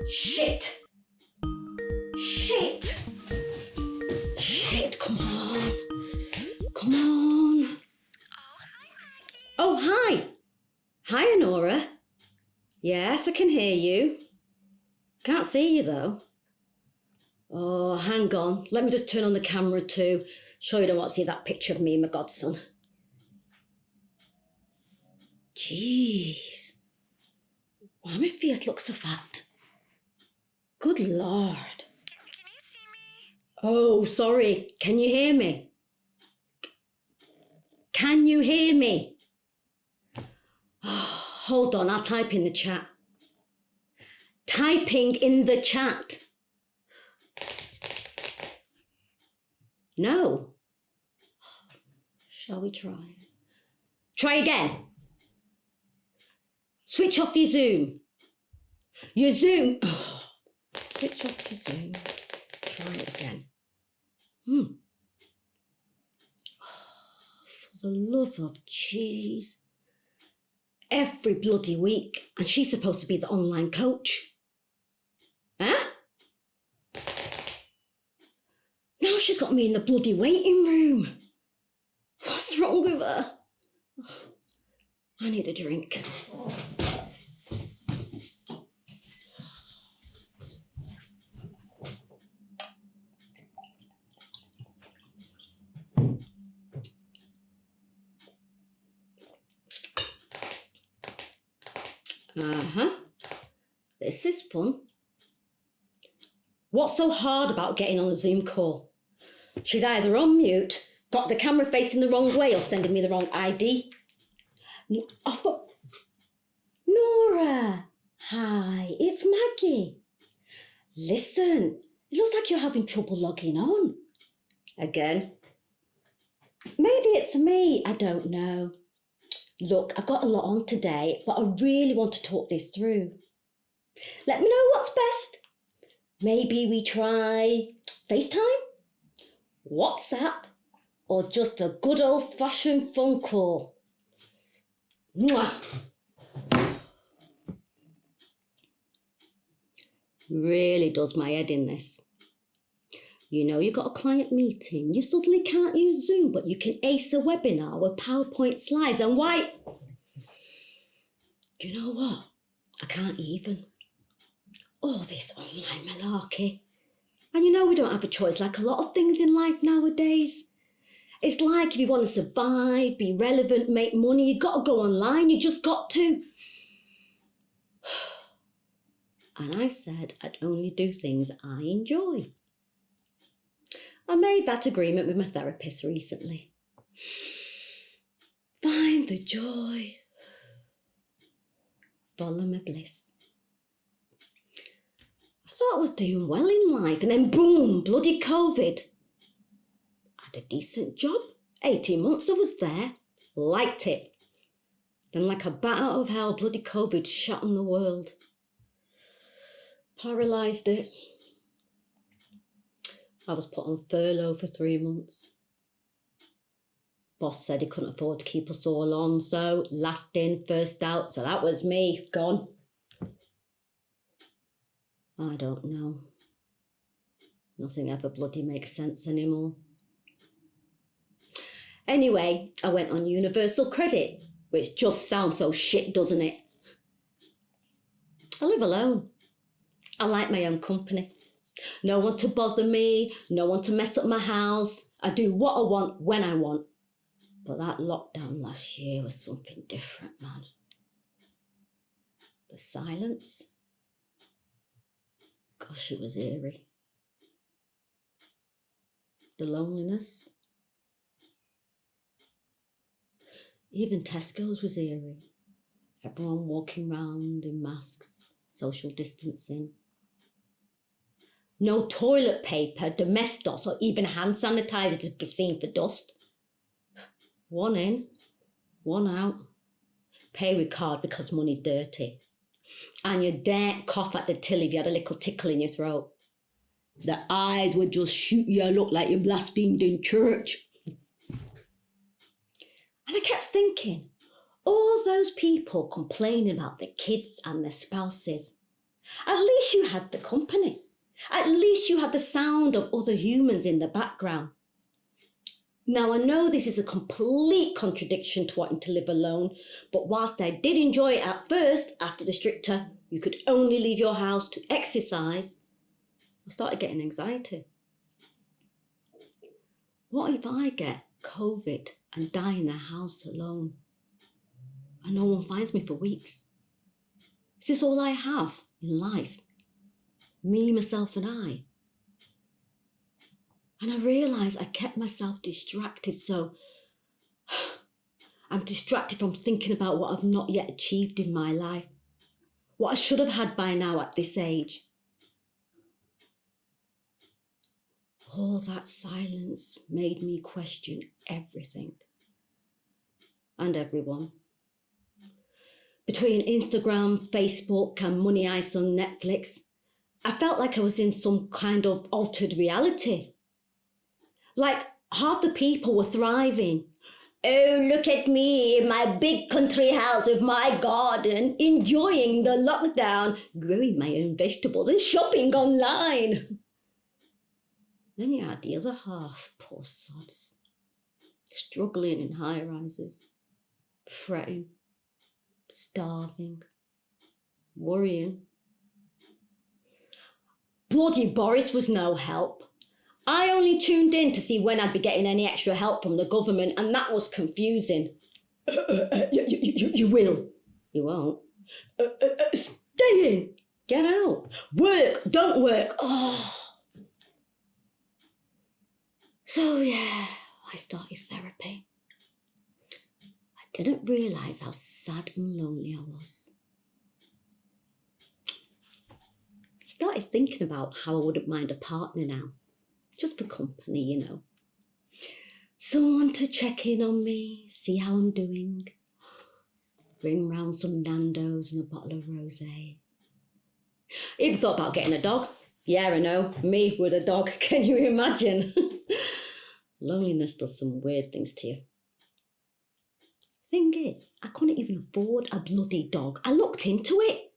Shit! Shit! Shit, come on. Come on. Oh, hi, Maggie. Oh, hi. Hiya, Nora. Yes, I can hear you. Can't see you, though. Oh, hang on. Let me just turn on the camera too. Sure you don't want to see that picture of me and my godson. Jeez. Why my face looks so fat? Good Lord. Can you see me? Oh, sorry. Can you hear me? Can you hear me? Oh, hold on, I'll type in the chat. Typing in the chat. No. Shall we try? Try again. Switch off your Zoom. Your Zoom. Oh, switch off your Zoom. Try it again. Oh, for the love of cheese. Every bloody week. And she's supposed to be the online coach. Huh? Now she's got me in the bloody waiting room. What's wrong with her? Oh, I need a drink. This is fun. What's so hard about getting on a Zoom call? She's either on mute, got the camera facing the wrong way, or sending me the wrong ID. Nora! Hi, it's Maggie. Listen, it looks like you're having trouble logging on. Again? Maybe it's me, I don't know. Look, I've got a lot on today, but I really want to talk this through. Let me know what's best. Maybe we try FaceTime, WhatsApp, or just a good old-fashioned phone call. Mwah. Really does my head in this. You know, you've got a client meeting, you suddenly can't use Zoom, but you can ace a webinar with PowerPoint slides, and why? Do you know what? I can't even. All this online malarkey. And you know we don't have a choice like a lot of things in life nowadays. It's like if you want to survive, be relevant, make money, you got to go online, you just got to. And I said I'd only do things I enjoy. I made that agreement with my therapist recently. Find the joy. Follow my bliss. I thought I was doing well in life, and then boom, bloody COVID. I had a decent job. 18 months I was there. Liked it. Then like a bat out of hell, bloody COVID shut on the world. Paralysed it. I was put on furlough for 3 months. Boss said he couldn't afford to keep us all on, so last in, first out, so that was me, gone. I don't know. Nothing ever bloody makes sense anymore. Anyway, I went on universal credit, which just sounds so shit, doesn't it? I live alone. I like my own company. No one to bother me, no one to mess up my house. I do what I want when I want. But that lockdown last year was something different, man. The silence. Gosh, it was eerie. The loneliness. Even Tesco's was eerie. Everyone walking round in masks, social distancing. No toilet paper, domestos, or even hand sanitizer to be seen for dust. One in, one out. Pay with card because money's dirty. And you daren't cough at the till if you had a little tickle in your throat. The eyes would just shoot you look like you blasphemed in church. And I kept thinking, all those people complaining about their kids and their spouses, At least you had the company. At least you had the sound of other humans in the background. Now, I know this is a complete contradiction to wanting to live alone, but whilst I did enjoy it at first, after the stricter, you could only leave your house to exercise, I started getting anxiety. What if I get COVID and die in the house alone and no one finds me for weeks? Is this all I have in life? Me, myself and I. And I realised I kept myself distracted, so I'm distracted from thinking about what I've not yet achieved in my life, what I should have had by now at this age. All that silence made me question everything and everyone. Between Instagram, Facebook and Money Ice on Netflix, I felt like I was in some kind of altered reality. Like half the people were thriving. Oh, look at me in my big country house with my garden, enjoying the lockdown, growing my own vegetables and shopping online. Then you had the other half, poor sods, struggling in high-rises, fretting, starving, worrying. Bloody Boris was no help. I only tuned in to see when I'd be getting any extra help from the government, and that was confusing. You will. You won't. Stay in. Get out. Work. Don't work. Oh. So, yeah, I started therapy. I didn't realise how sad and lonely I was. I started thinking about how I wouldn't mind a partner now. Just for company, you know. Someone to check in on me, see how I'm doing. Bring round some Nando's and a bottle of rosé. Even thought about getting a dog. Yeah, I know, me with a dog. Can you imagine? Loneliness does some weird things to you. Thing is, I couldn't even afford a bloody dog. I looked into it.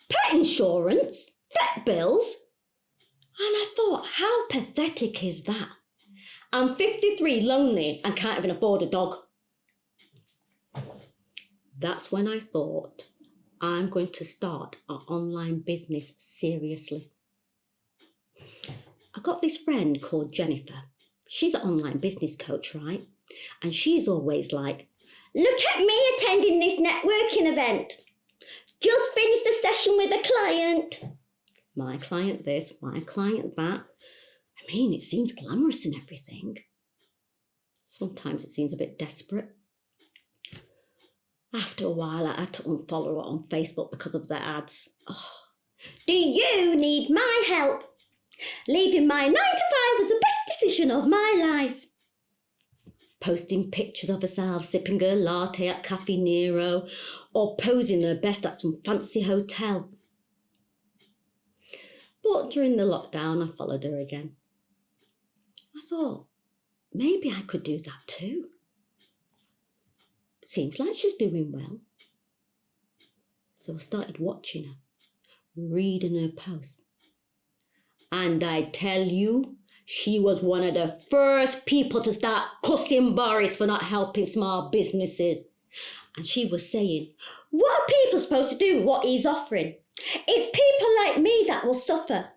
Pet insurance, vet bills. And I thought, how pathetic is that? I'm 53, lonely, and can't even afford a dog. That's when I thought, I'm going to start an online business seriously. I got this friend called Jennifer. She's an online business coach, right? And she's always like, look at me attending this networking event. Just finished a session with a client. My client this, my client that. I mean, it seems glamorous and everything. Sometimes it seems a bit desperate. After a while, I had to unfollow her on Facebook because of the ads. Oh. Do you need my help? Leaving my 9 to 5 was the best decision of my life. Posting pictures of herself sipping her latte at Cafe Nero or posing her best at some fancy hotel. But during the lockdown, I followed her again. I thought, maybe I could do that too. Seems like she's doing well. So I started watching her, reading her posts. And I tell you, she was one of the first people to start cussing Boris for not helping small businesses. And she was saying, what are people supposed to do with what he's offering? It's people like me that will suffer.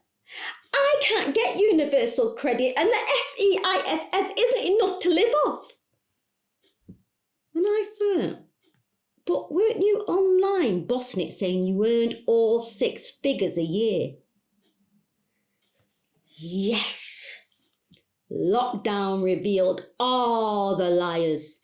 I can't get universal credit and the SEISS isn't enough to live off. And I thought, but weren't you online bossing it saying you earned all 6 figures a year? Yes. Lockdown revealed all the liars.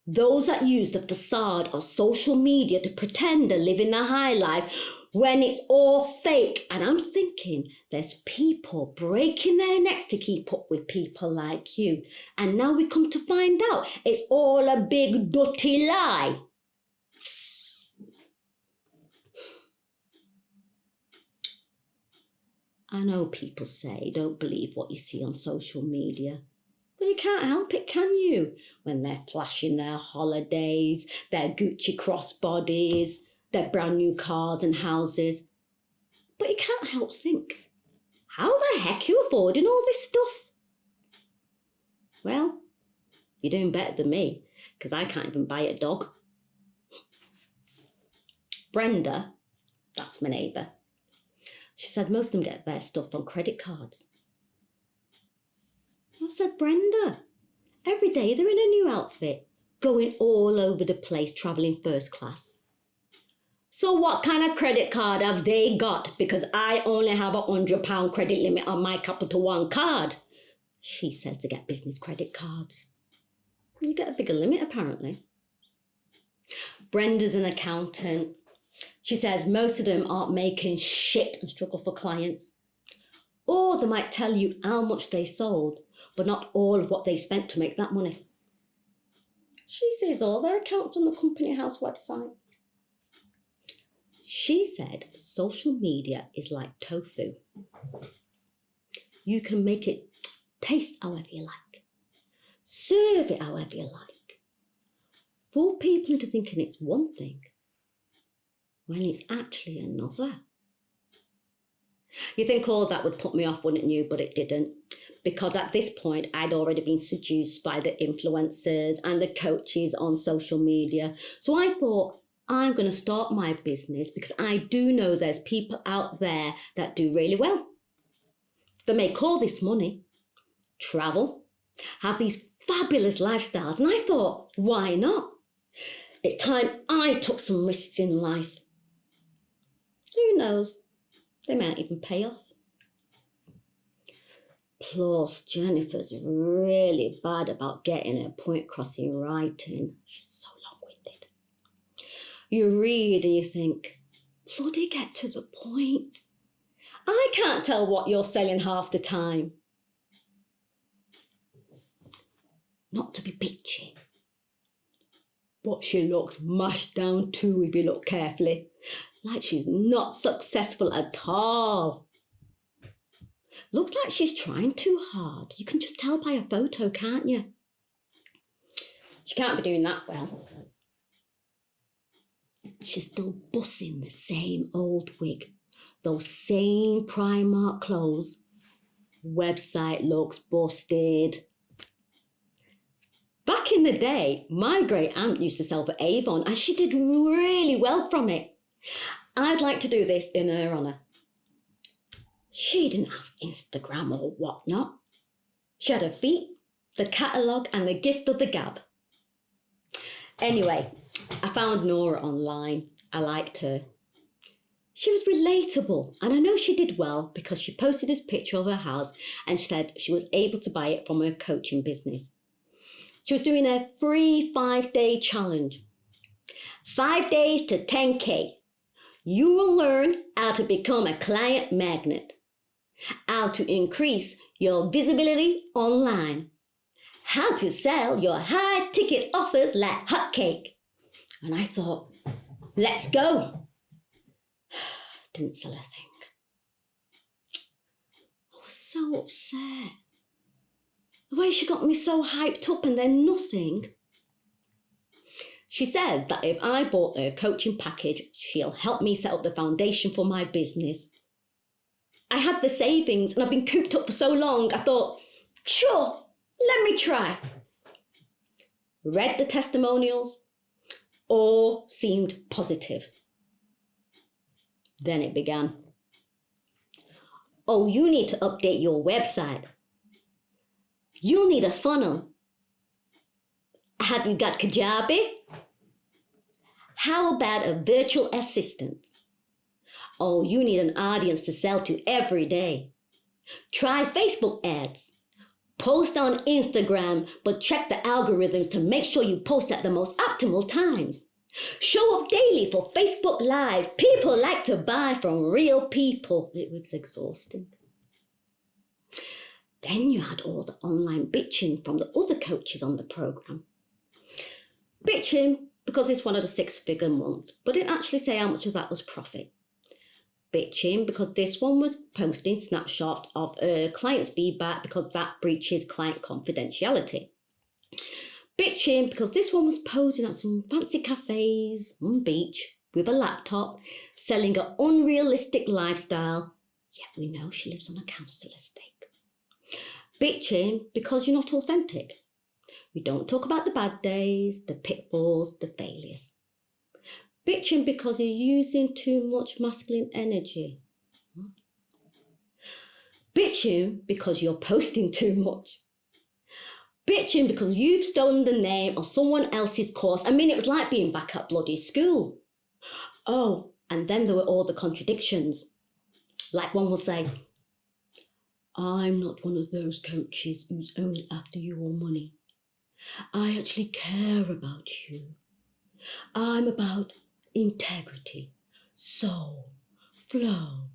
Those that use the facade of social media to pretend they're living the high life when it's all fake. And I'm thinking there's people breaking their necks to keep up with people like you. And now we come to find out it's all a big dirty lie. I know people say don't believe what you see on social media. But you can't help it, can you? When they're flashing their holidays, their Gucci crossbodies, their brand new cars and houses. help think. How the heck are you affording all this stuff? Well, you're doing better than me, because I can't even buy a dog. Brenda, that's my neighbour, she said most of them get their stuff on credit cards. I said, Brenda, every day they're in a new outfit, going all over the place, travelling first class. So what kind of credit card have they got? Because I only have £100 credit limit on my Capital One card. She says to get business credit cards. You get a bigger limit, apparently. Brenda's an accountant. She says most of them aren't making shit and struggle for clients. Or they might tell you how much they sold, but not all of what they spent to make that money. She sees all their accounts on the company house website. She said social media is like tofu. You can make it taste however you like. Serve it however you like. Fool people into thinking it's one thing when it's actually another. You think all that would put me off, wouldn't you? But it didn't. Because at this point, I'd already been seduced by the influencers and the coaches on social media. So I thought, I'm going to start my business because I do know there's people out there that do really well. They make all this money, travel, have these fabulous lifestyles. And I thought, why not? It's time I took some risks in life. Who knows? They might even pay off. Plus, Jennifer's really bad about getting her point across in writing. She's so long-winded. You read and you think, bloody get to the point. I can't tell what you're selling half the time. Not to be bitchy, but she looks mashed down too if you look carefully. Like she's not successful at all. Looks like she's trying too hard. You can just tell by a photo, can't you? She can't be doing that well. She's still bussing the same old wig, those same Primark clothes. Website looks busted. Back in the day, my great aunt used to sell for Avon and she did really well from it. I'd like to do this in her honour. She didn't have Instagram or whatnot. She had her feet, the catalogue and the gift of the gab. Anyway, I found Nora online. I liked her. She was relatable and I know she did well because she posted this picture of her house and she said she was able to buy it from her coaching business. She was doing a free 5-day challenge. 5 days to 10K. You will learn how to become a client magnet, how to increase your visibility online, how to sell your high ticket offers like hotcake. And I thought, let's go. Didn't sell a thing. I was so upset. The way she got me so hyped up and then nothing. She said that if I bought her coaching package, she'll help me set up the foundation for my business. I had the savings and I've been cooped up for so long, I thought, sure, let me try. Read the testimonials, all seemed positive. Then it began. Oh, you need to update your website. You'll need a funnel. Have you got Kajabi? How about a virtual assistant? Oh, you need an audience to sell to every day. Try Facebook ads. Post on Instagram, but check the algorithms to make sure you post at the most optimal times. Show up daily for Facebook Live. People like to buy from real people. It was exhausting. Then you had all the online bitching from the other coaches on the program. Bitching because it's one of the 6-figure months, but didn't actually say how much of that was profit. Bitching because this one was posting snapshots of clients' feedback because that breaches client confidentiality. Bitching because this one was posing at some fancy cafes on beach with a laptop, selling an unrealistic lifestyle. Yet we know she lives on a council estate. Bitching because you're not authentic. We don't talk about the bad days, the pitfalls, the failures. Bitching because you're using too much masculine energy. Bitching because you're posting too much. Bitching because you've stolen the name of someone else's course. I mean, it was like being back at bloody school. Oh, and then there were all the contradictions. Like one will say, I'm not one of those coaches who's only after your money. I actually care about you. I'm about integrity, soul, flow.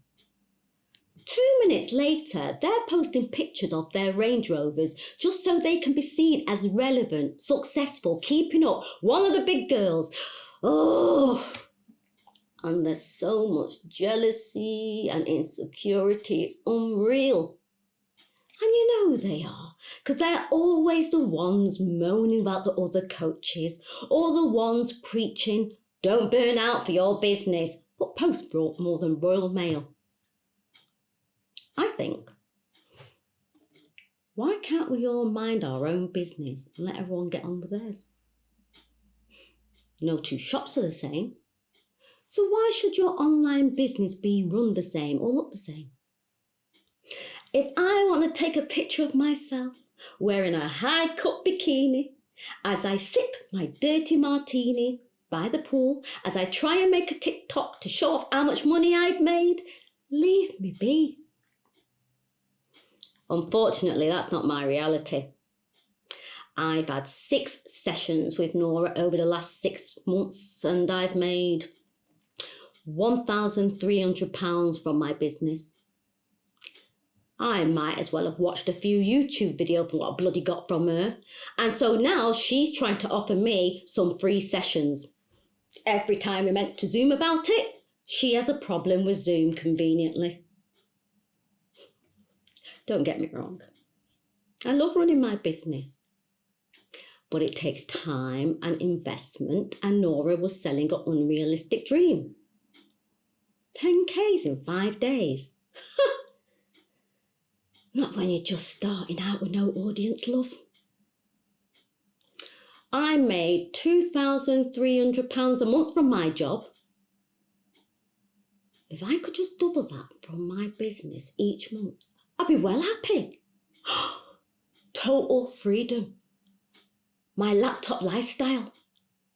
2 minutes later, they're posting pictures of their Range Rovers just so they can be seen as relevant, successful, keeping up, one of the big girls. Oh, and there's so much jealousy and insecurity, it's unreal. And you know they are, because they're always the ones moaning about the other coaches, or the ones preaching, don't burn out for your business, but post more than Royal Mail. I think, why can't we all mind our own business and let everyone get on with theirs? No two shops are the same. So why should your online business be run the same or look the same? If I want to take a picture of myself wearing a high-cut bikini as I sip my dirty martini by the pool, as I try and make a TikTok to show off how much money I've made, leave me be. Unfortunately, that's not my reality. I've had 6 sessions with Nora over the last 6 months and I've made £1,300 from my business. I might as well have watched a few YouTube videos from what I bloody got from her. And so now she's trying to offer me some free sessions. Every time we meant to Zoom about it, she has a problem with Zoom conveniently. Don't get me wrong. I love running my business. But it takes time and investment, and Nora was selling an unrealistic dream. 10Ks in 5 days. Not when you're just starting out with no audience, love. I made £2,300 a month from my job. If I could just double that from my business each month, I'd be well happy. Total freedom. My laptop lifestyle.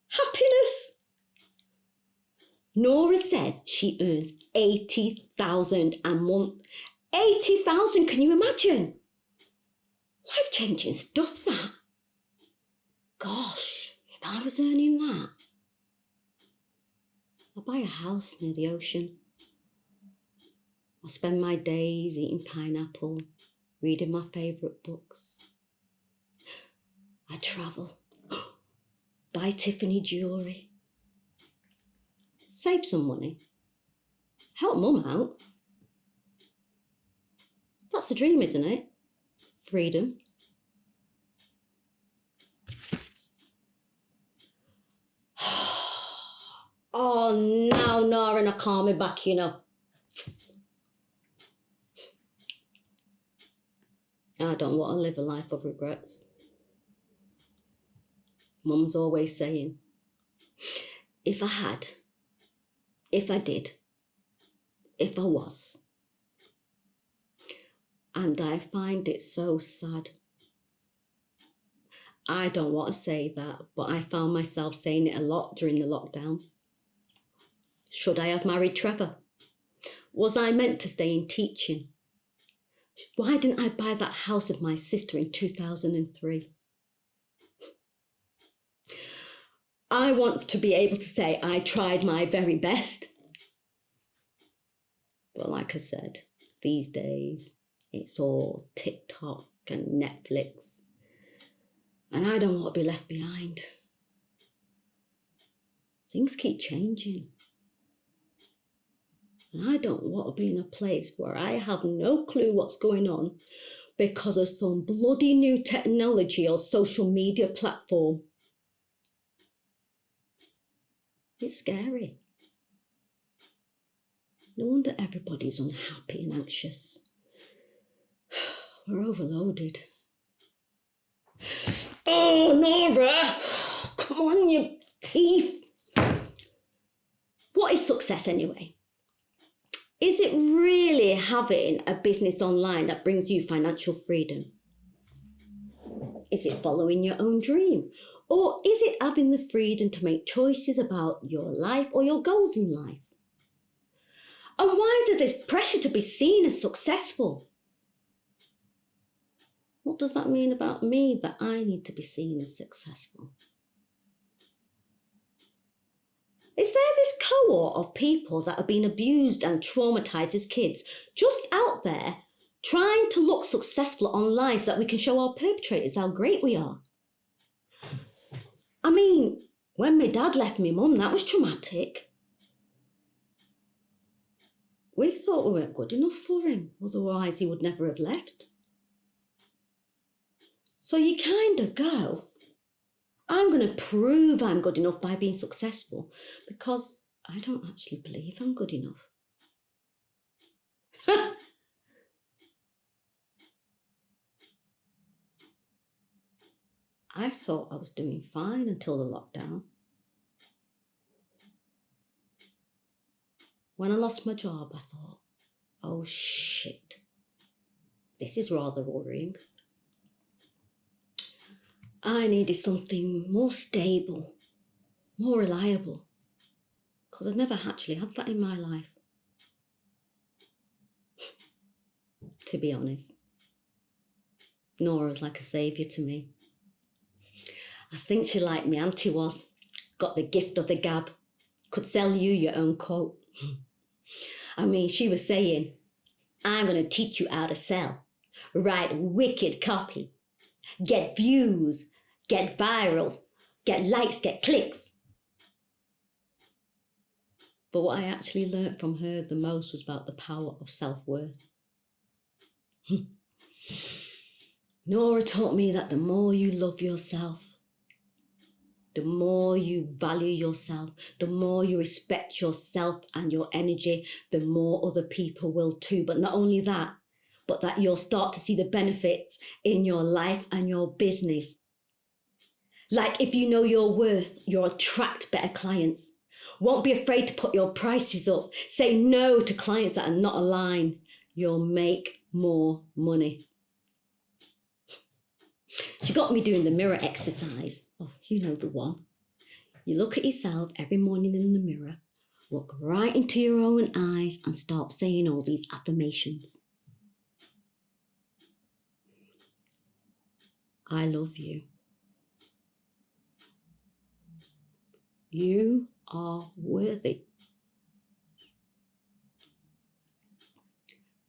Happiness. Nora says she earns £80,000 a month. 80,000, can you imagine? Life-changing stuff, that. Gosh, if I was earning that, I'd buy a house near the ocean. I spend my days eating pineapple, reading my favourite books. I travel, buy Tiffany jewellery, save some money, help Mum out. That's the dream, isn't it? Freedom. Oh, now Nora and I call me back, you know. I don't want to live a life of regrets. Mum's always saying, if I had, if I did, if I was. And I find it so sad. I don't want to say that, but I found myself saying it a lot during the lockdown. Should I have married Trevor? Was I meant to stay in teaching? Why didn't I buy that house with my sister in 2003? I want to be able to say I tried my very best. But like I said, these days, it's all TikTok and Netflix. And I don't want to be left behind. Things keep changing. And I don't want to be in a place where I have no clue what's going on because of some bloody new technology or social media platform. It's scary. No wonder everybody's unhappy and anxious. We're overloaded. Oh, Nora! Come on, you teeth! What is success anyway? Is it really having a business online that brings you financial freedom? Is it following your own dream? Or is it having the freedom to make choices about your life or your goals in life? And why is there this pressure to be seen as successful? What does that mean about me that I need to be seen as successful? Is there this cohort of people that have been abused and traumatised as kids just out there trying to look successful online so that we can show our perpetrators how great we are? I mean, when my dad left my mum, that was traumatic. We thought we weren't good enough for him, otherwise he would never have left. So you kind of go, I'm going to prove I'm good enough by being successful because I don't actually believe I'm good enough. I thought I was doing fine until the lockdown. When I lost my job, I thought, oh shit, this is rather worrying. I needed something more stable, more reliable, because I've never actually had that in my life. To be honest, Nora was like a saviour to me. I think she like my auntie was, got the gift of the gab, could sell you your own coat. I mean, she was saying, I'm going to teach you how to sell, write wicked copy, get views, get viral, get likes, get clicks. But what I actually learnt from her the most was about the power of self-worth. Nora taught me that the more you love yourself, the more you value yourself, the more you respect yourself and your energy, the more other people will too. But not only that, but that you'll start to see the benefits in your life and your business. Like if you know your worth, you'll attract better clients. Won't be afraid to put your prices up. Say no to clients that are not aligned. You'll make more money. She got me doing the mirror exercise. Oh, you know the one. You look at yourself every morning in the mirror, look right into your own eyes and start saying all these affirmations. I love you. You are worthy.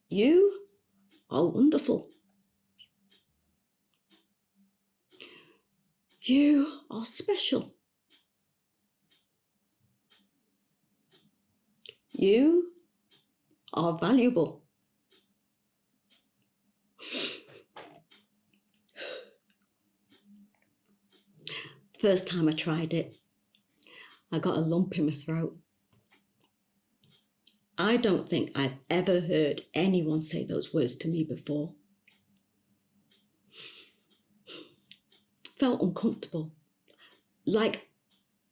You are wonderful. You are special. You are valuable. First time I tried it, I got a lump in my throat. I don't think I've ever heard anyone say those words to me before. Felt uncomfortable, like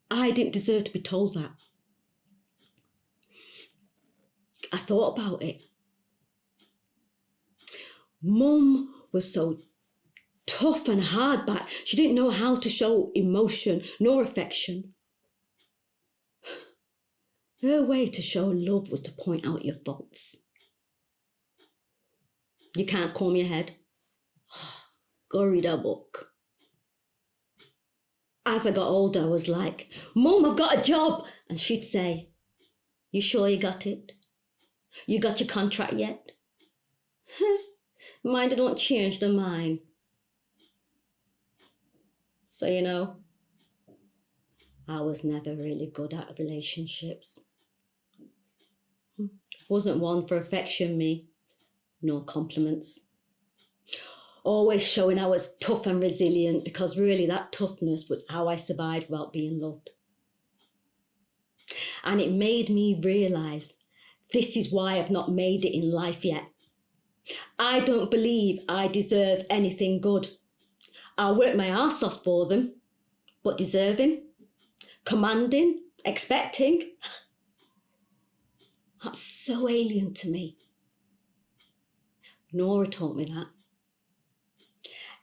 I didn't deserve to be told that. I thought about it. Mum was so tough and hard back. She didn't know how to show emotion nor affection. Her way to show love was to point out your faults. You can't comb your head. Go read a book. As I got older, I was like, Mum, I've got a job. And she'd say, you sure you got it? You got your contract yet? Mind, I don't change the mind. So, you know, I was never really good at relationships. Wasn't one for affection, me. No compliments. Always showing I was tough and resilient, because really that toughness was how I survived without being loved. And it made me realise This is why I've not made it in life yet. I don't believe I deserve anything good. I'll work my arse off for them, but deserving, commanding, expecting, that's so alien to me. Nora taught me that.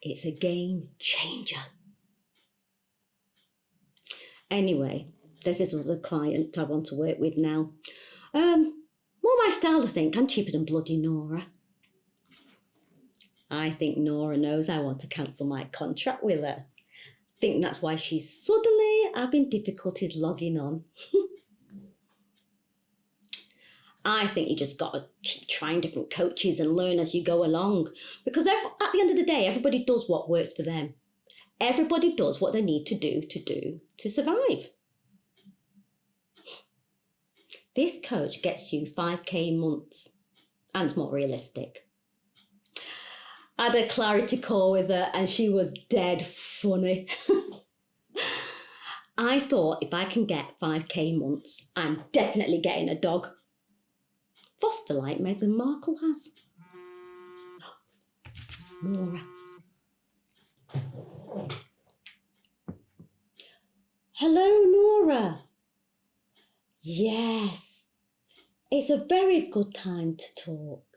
It's a game changer. Anyway, there's this other client I want to work with now. More my style, I think. I'm cheaper than bloody Nora. I think Nora knows I want to cancel my contract with her. Think that's why she's suddenly having difficulties logging on. I think you just got to keep trying different coaches and learn as you go along. Because at the end of the day, everybody does what works for them. Everybody does what they need to do to survive. This coach gets you 5k a month and more realistic. I had a clarity call with her and she was dead funny. I thought if I can get 5k months, I'm definitely getting a dog. Foster like Meghan Markle has. Nora. Hello, Nora. Yes, it's a very good time to talk.